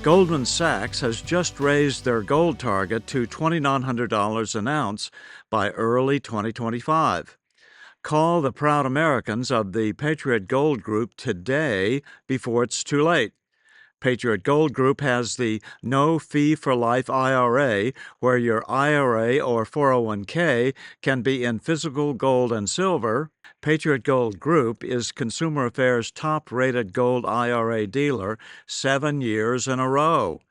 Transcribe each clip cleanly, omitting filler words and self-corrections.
Goldman Sachs has just raised their gold target to $2,900 an ounce by early 2025. Call the proud Americans of the Patriot Gold Group today before it's too late. Patriot Gold Group has the No Fee for Life IRA, where your IRA or 401k can be in physical gold and silver. Patriot Gold Group is Consumer Affairs' top-rated gold IRA dealer 7 years in a row.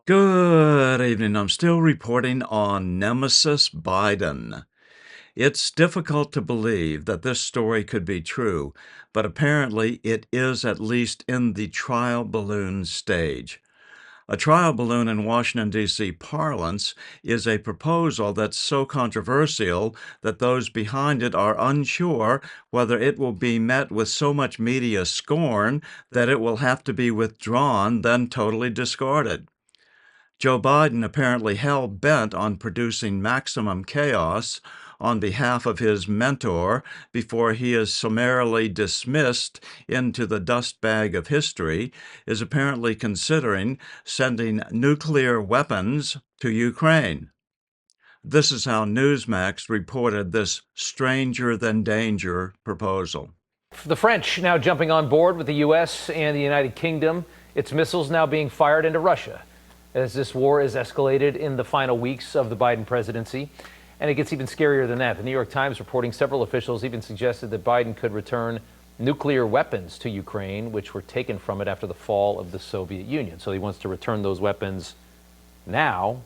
Good evening. I'm still reporting on Nemesis Biden. It's difficult to believe that this story could be true, but apparently it is at least in the trial balloon stage. A trial balloon in Washington, D.C. parlance is a proposal that's so controversial that those behind it are unsure whether it will be met with so much media scorn that it will have to be withdrawn, then totally discarded. Joe Biden apparently hell-bent on producing maximum chaos on behalf of his mentor before he is summarily dismissed into the dust bag of history, is apparently considering sending nuclear weapons to Ukraine. This is how Newsmax reported this stranger-than-danger proposal. The French now jumping on board with the U.S. and the United Kingdom, its missiles now being fired into Russia as this war is escalated in the final weeks of the Biden presidency. And it gets even scarier than that. The New York Times reporting several officials even suggested that Biden could return nuclear weapons to Ukraine, which were taken from it after the fall of the Soviet Union. So he wants to return those weapons now.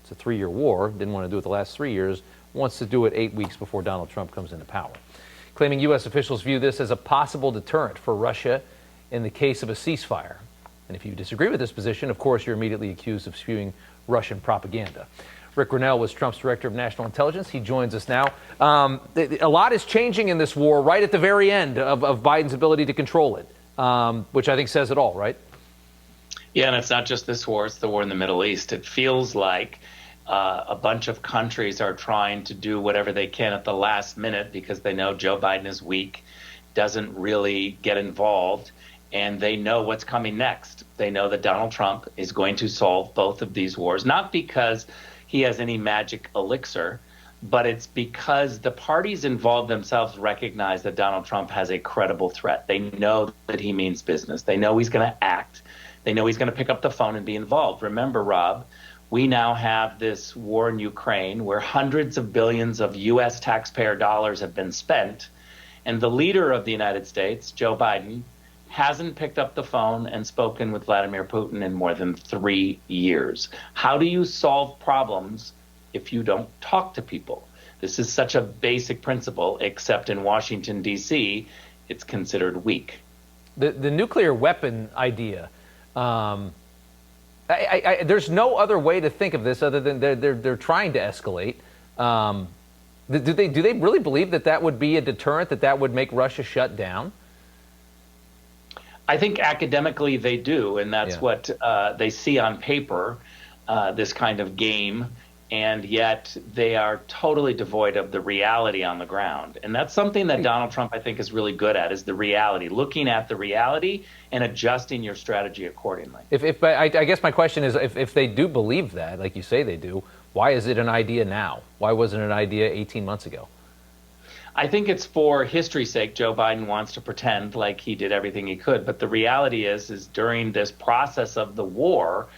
It's a 3-year war. Didn't want to do it the last 3 years. Wants to do it 8 weeks before Donald Trump comes into power. Claiming U.S. officials view this as a possible deterrent for Russia in the case of a ceasefire. And if you disagree with this position, of course, you're immediately accused of spewing Russian propaganda. Rick Grinnell was Trump's director of national intelligence. He joins us now. A lot is changing in this war right at the very end of Biden's ability to control it, which I think says it all, right? Yeah, and it's not just this war, it's the war in the Middle East. It feels like a bunch of countries are trying to do whatever they can at the last minute because they know Joe Biden is weak, doesn't really get involved, and they know what's coming next. They know that Donald Trump is going to solve both of these wars, not because he has any magic elixir, but it's because the parties involved themselves recognize that Donald Trump has a credible threat. They know that he means business. They know he's going to act. They know he's going to pick up the phone and be involved. Remember, Rob, we now have this war in Ukraine where hundreds of billions of U.S. taxpayer dollars have been spent, and the leader of the United States, Joe Biden, hasn't picked up the phone and spoken with Vladimir Putin in more than 3 years. How do you solve problems if you don't talk to people? This is such a basic principle, except in Washington, D.C., it's considered weak. The nuclear weapon idea, there's no other way to think of this other than they're trying to escalate. Do they really believe that would be a deterrent, that would make Russia shut down? I think academically they do, and that's what they see on paper, this kind of game, and yet they are totally devoid of the reality on the ground. And that's something that Donald Trump, I think, is really good at, is the reality, looking at the reality and adjusting your strategy accordingly. I guess my question is, if they do believe that, like you say they do, why is it an idea now? Why wasn't it an idea 18 months ago? I think it's for history's sake. Joe Biden wants to pretend like he did everything he could. But the reality is during this process of the war,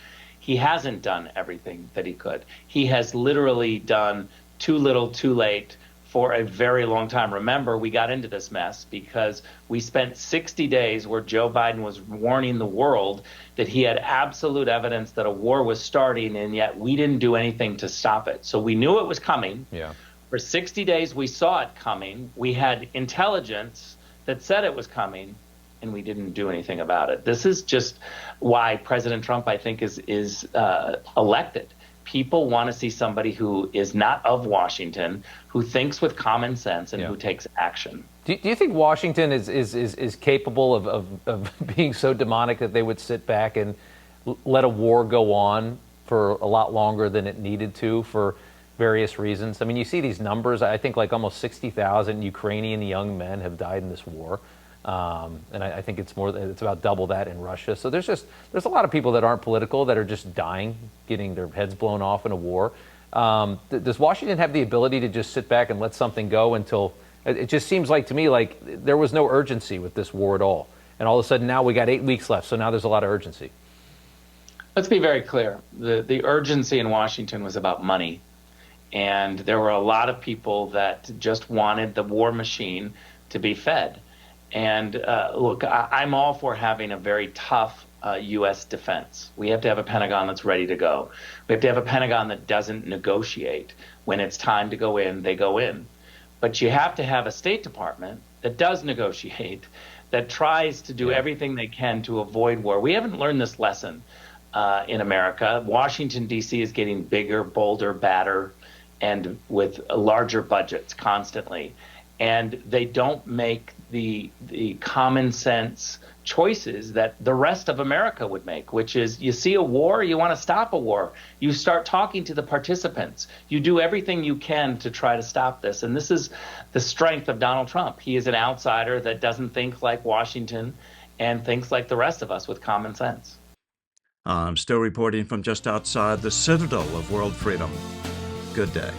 he hasn't done everything that he could. He has literally done too little, too late for a very long time. Remember, we got into this mess because we spent 60 days where Joe Biden was warning the world that he had absolute evidence that a war was starting, and yet we didn't do anything to stop it. So we knew it was coming. Yeah. For 60 days, we saw it coming. We had intelligence that said it was coming, and we didn't do anything about it. This is just why President Trump, I think, is elected. People want to see somebody who is not of Washington, who thinks with common sense, and who takes action. Do you think Washington is capable of being so demonic that they would sit back and let a war go on for a lot longer than it needed to for various reasons? I mean, you see these numbers. I think like almost 60,000 Ukrainian young men have died in this war. And I think it's about double that in Russia. So there's a lot of people that aren't political that are just dying, getting their heads blown off in a war. Does Washington have the ability to just sit back and let something go until it just seems like to me like there was no urgency with this war at all, and all of a sudden now we got 8 weeks left, so now there's a lot of urgency. Let's be very clear. The urgency in Washington was about money. And there were a lot of people that just wanted the war machine to be fed. And look, I'm all for having a very tough U.S. defense. We have to have a Pentagon that's ready to go. We have to have a Pentagon that doesn't negotiate. When it's time to go in, they go in. But you have to have a State Department that does negotiate, that tries to do everything they can to avoid war. We haven't learned this lesson in America. Washington, D.C. is getting bigger, bolder, badder, and with larger budgets constantly. And they don't make the common sense choices that the rest of America would make, which is you see a war, you want to stop a war. You start talking to the participants. You do everything you can to try to stop this. And this is the strength of Donald Trump. He is an outsider that doesn't think like Washington and thinks like the rest of us with common sense. I'm still reporting from just outside the citadel of world freedom. Good day.